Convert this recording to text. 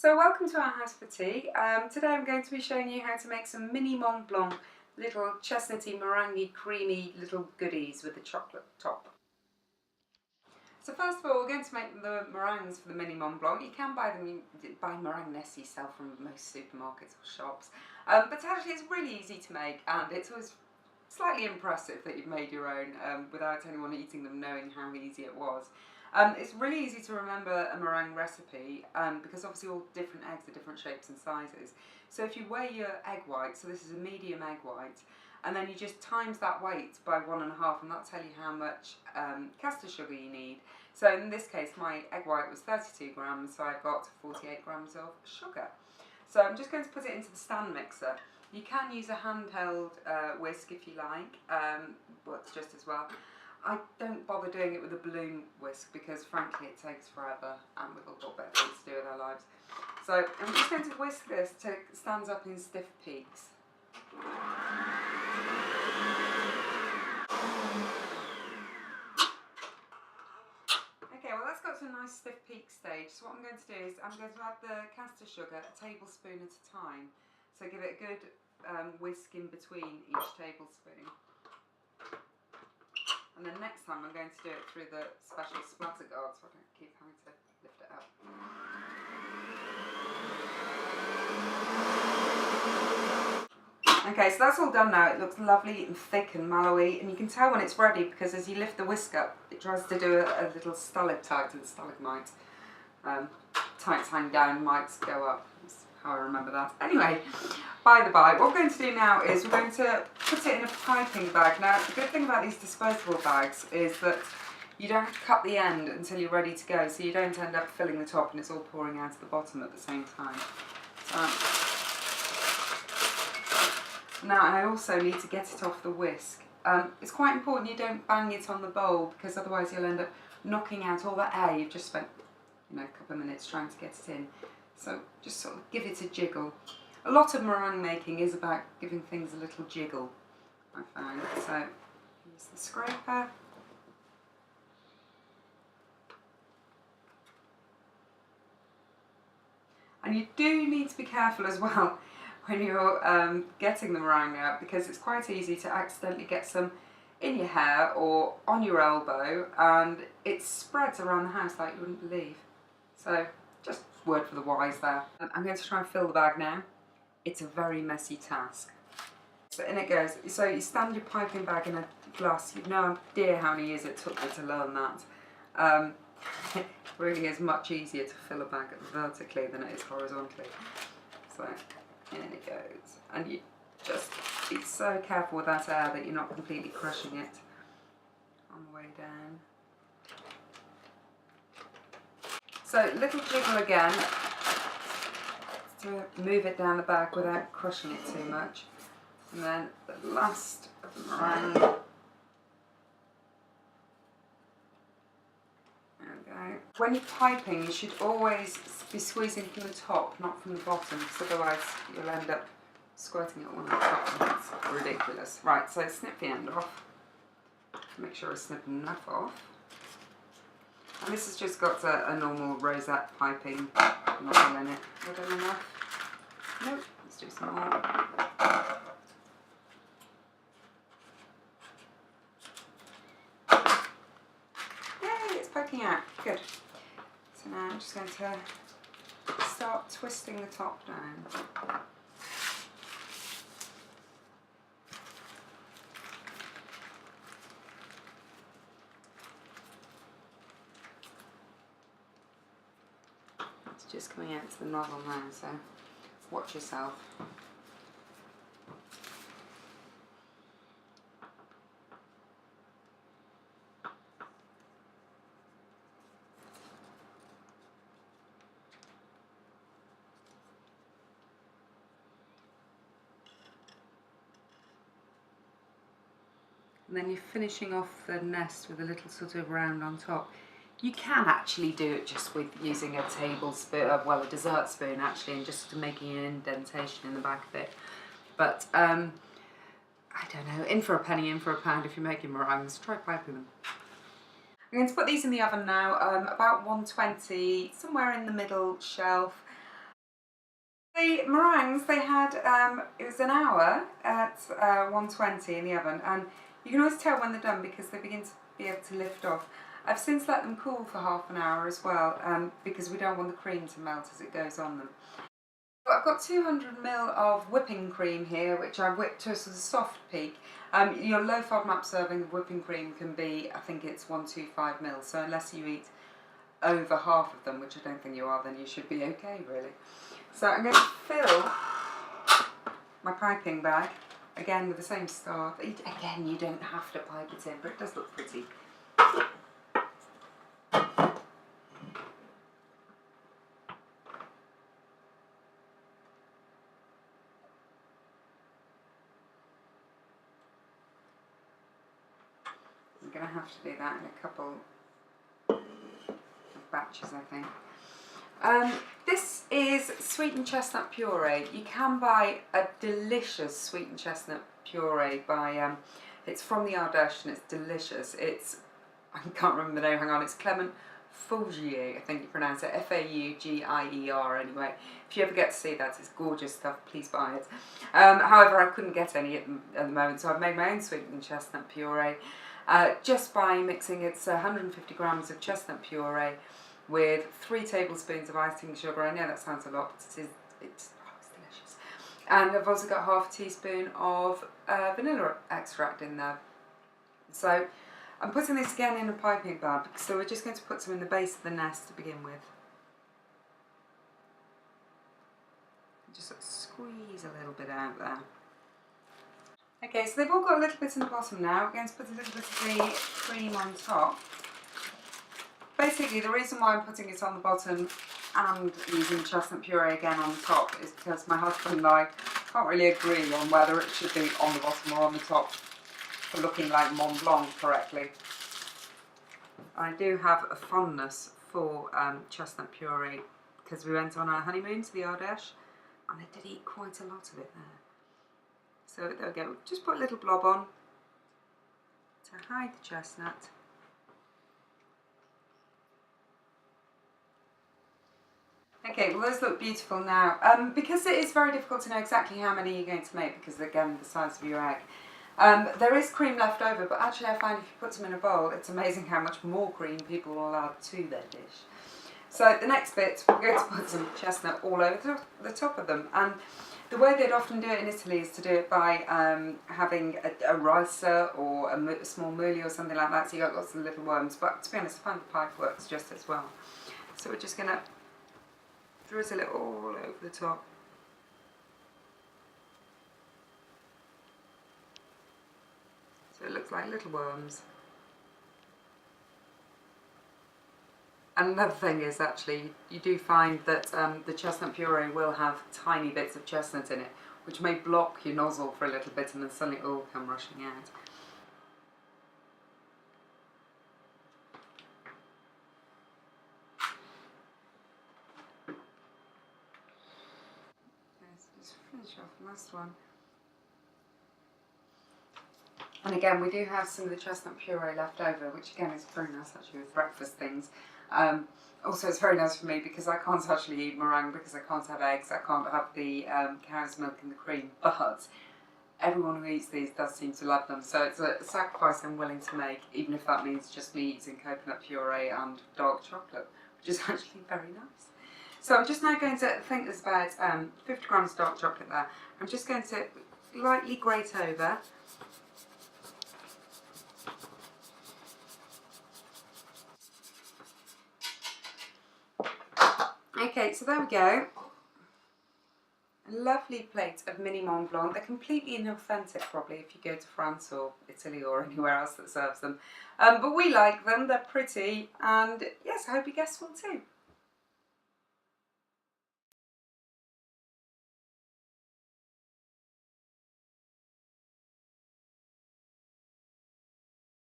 So welcome to our house for tea. Today I'm going to be showing you how to make some mini Mont Blanc, little chestnutty, meringue, creamy little goodies with a chocolate top. So first of all, we're going to make the meringues for the mini Mont Blanc. You can buy meringue nests yourself from most supermarkets or shops, but actually it's really easy to make, and it's always slightly impressive that you've made your own without anyone eating them knowing how easy it was. It's really easy to remember a meringue recipe because obviously all different eggs are different shapes and sizes. So if you weigh your egg white, so this is a medium egg white, and then you just times that weight by 1.5, and that'll tell you how much caster sugar you need. So in this case my egg white was 32 grams, so I've got 48 grams of sugar. So I'm just going to put it into the stand mixer. You can use a handheld whisk if you like, works just as well. I don't bother doing it with a balloon whisk because frankly it takes forever and we've all got better things to do with our lives. So I'm just going to whisk this till it stands up in stiff peaks. Okay, well that's got to a nice stiff peak stage, so what I'm going to do is I'm going to add the caster sugar a tablespoon at a time. So give it a good whisk in between each tablespoon. And then next time I'm going to do it through the special splatter guard so I don't keep having to lift it up. Okay, so that's all done now. It looks lovely and thick and mallowy, and you can tell when it's ready because as you lift the whisk up, it tries to do a little stalactite and stalagmite. Tights hang down, mites go up. That's how I remember that. Anyway, by the by, what we're going to do now is we're going to put it in a piping bag. Now, the good thing about these disposable bags is that you don't have to cut the end until you're ready to go, so you don't end up filling the top and it's all pouring out of the bottom at the same time. So, now I also need to get it off the whisk. It's quite important you don't bang it on the bowl because otherwise you'll end up knocking out all that air you've just spent a couple of minutes trying to get it in. So just sort of give it a jiggle. A lot of meringue making is about giving things a little jiggle, I find. So use the scraper. And you do need to be careful as well when you're getting the meringue out because it's quite easy to accidentally get some in your hair or on your elbow and it spreads around the house like you wouldn't believe. So just word for the wise there. I'm going to try and fill the bag now. It's a very messy task. So in it goes. So you stand your piping bag in a glass. You've no idea how many years it took me to learn that. It really is much easier to fill a bag vertically than it is horizontally. So in it goes. And you just be so careful with that air that you're not completely crushing it on the way down. So little jiggle again to move it down the bag without crushing it too much. And then the last of the meringue. There we go. When you're piping, you should always be squeezing from the top, not from the bottom, because otherwise you'll end up squirting it all on the top and that's ridiculous. Right, so snip the end off. Make sure I snip enough off. And this has just got a normal rosette piping nozzle in it. Have I done enough? Nope, let's do some more. Yay, it's poking out. Good. So now I'm just going to start twisting the top down. Just coming out to the nozzle now, so watch yourself. And then you're finishing off the nest with a little sort of round on top. You can actually do it just with using a tablespoon, well a dessert spoon actually, and just making an indentation in the back of it. But I don't know, in for a penny, in for a pound if you're making meringues, try piping them. I'm going to put these in the oven now, about 120, somewhere in the middle shelf. The meringues, they had, it was an hour at 120 in the oven, and you can always tell when they're done because they begin to be able to lift off. I've since let them cool for half an hour as well, because we don't want the cream to melt as it goes on them. I've got 200ml of whipping cream here, which I've whipped to a sort of soft peak. Your low FODMAP serving of whipping cream can be, I think it's 125ml, so unless you eat over half of them, which I don't think you are, then you should be okay really. So I'm going to fill my piping bag, again with the same stuff. Again, you don't have to pipe it in, but it does look pretty. I'm going to have to do that in a couple of batches, I think. This is sweetened chestnut puree. You can buy a delicious sweetened chestnut puree by, it's from the Ardèche and it's delicious. I can't remember the name, hang on, it's Clement Faugier, I think you pronounce it, F-A-U-G-I-E-R anyway. If you ever get to see that, it's gorgeous stuff, please buy it. However, I couldn't get any at the moment, so I've made my own sweetened chestnut puree. Just by mixing, it's 150 grams of chestnut puree with 3 tablespoons of icing sugar. I know that sounds a lot, but it's delicious. And I've also got half a teaspoon of vanilla extract in there. So I'm putting this again in a piping bag, so we're just going to put some in the base of the nest to begin with. Just sort of squeeze a little bit out there. Okay, so they've all got a little bit in the bottom now. We're going to put a little bit of the cream on top. Basically, the reason why I'm putting it on the bottom and using chestnut puree again on the top is because my husband and I can't really agree on whether it should be on the bottom or on the top for looking like Mont Blanc correctly. I do have a fondness for chestnut puree because we went on our honeymoon to the Ardèche and I did eat quite a lot of it there. So there we go, just put a little blob on to hide the chestnut. Okay, well those look beautiful now. Because it is very difficult to know exactly how many you're going to make because again the size of your egg. There is cream left over, but actually I find if you put them in a bowl, it's amazing how much more cream people will add to their dish. So the next bit, we're going to put some chestnut all over the top of them. And the way they'd often do it in Italy is to do it by having a ricer or a small mouli or something like that, so you got lots of little worms. But to be honest, I find the pipe works just as well. So we're just going to drizzle it all over the top. So it looks like little worms. And another thing is actually, you do find that the chestnut puree will have tiny bits of chestnut in it, which may block your nozzle for a little bit and then suddenly it will come rushing out. Okay, so just finish off the last one. And again, we do have some of the chestnut puree left over, which again is very nice actually with breakfast things. Also, it's very nice for me because I can't actually eat meringue because I can't have eggs, I can't have the cow's milk and the cream, but everyone who eats these does seem to love them, so it's a sacrifice I'm willing to make, even if that means just me eating coconut puree and dark chocolate, which is actually very nice. So I'm just now going to, I think there's about 50 grams of dark chocolate there. I'm just going to lightly grate over. Okay, so there we go. A lovely plate of Mini Mont Blanc. They're completely inauthentic probably if you go to France or Italy or anywhere else that serves them. But we like them, they're pretty, and yes, I hope you guests will too.